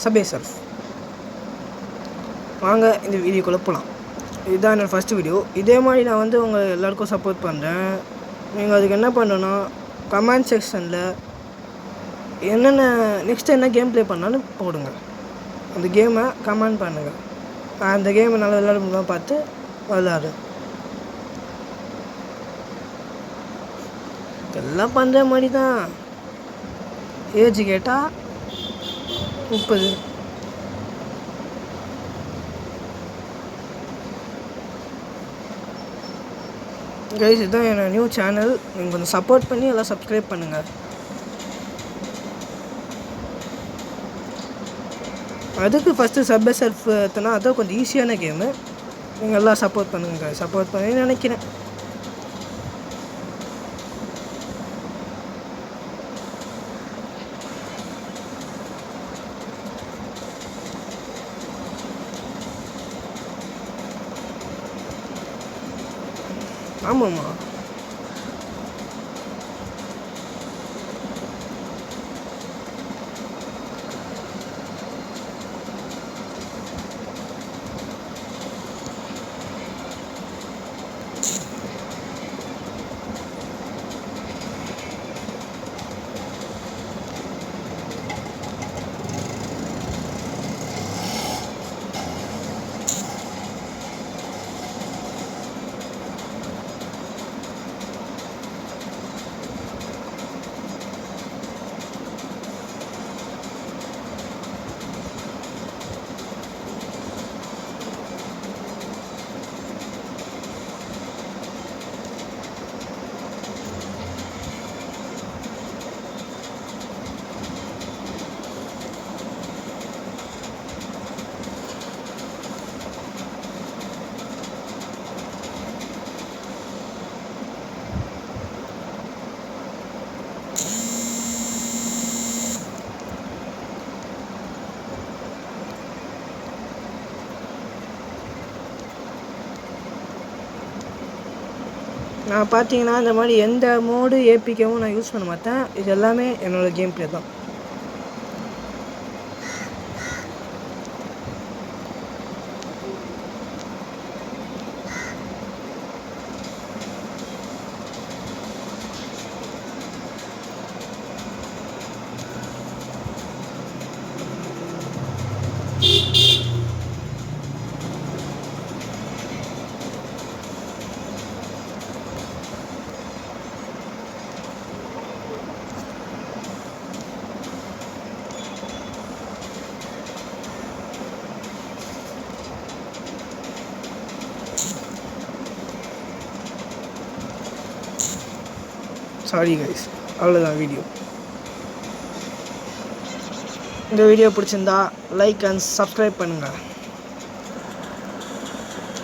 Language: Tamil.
சபே சர்ஃப். வாங்க இந்த வீடியோக்குள்ளே போகலாம். இதுதான் என்னோடய ஃபஸ்ட்டு வீடியோ. இதே மாதிரி நான் வந்து உங்கள் எல்லாேருக்கும் சப்போர்ட் பண்ணுறேன். நீங்கள் அதுக்கு என்ன பண்ணணுன்னா கமெண்ட் செக்ஷனில் என்னென்ன நெக்ஸ்ட்டு என்ன கேம் ப்ளே பண்ணாலும் போடுங்க. அந்த கேமை கமெண்ட் பண்ணுங்கள். நான் அந்த கேமை நல்லா விளையாட முடியுமா பார்த்து விளையாடுறேன். எல்லாம் பண்ணுற மாதிரி தான். ஏஜ் கேட்டால் 30. கைஸ், இதுதான் என்னோடய நியூ சேனல். நீங்கள் கொஞ்சம் சப்போர்ட் பண்ணி எல்லாம் சப்ஸ்கிரைப் பண்ணுங்கள். அதுக்கு ஃபஸ்ட்டு சப்வே சர்ஃப் எடுத்தோன்னா அதான் கொஞ்சம் ஈஸியான கேமு. நீங்கள் எல்லாம் சப்போர்ட் பண்ணுங்கள். சப்போர்ட் பண்ணி நினைக்கிறேன். ஆமாம்மா, நான் பார்த்தீங்கன்னா இந்த மாதிரி எந்த மோடு ஏபிகேவும் நான் யூஸ் பண்ண மாட்டேன். இது எல்லாமே என்னோடய கேம் ப்ளே தான். சாரி கைஸ், அவ்வளோதான் வீடியோ. இந்த வீடியோ பிடிச்சிருந்தா லைக் அண்ட் சப்ஸ்கிரைப் பண்ணுங்கள்.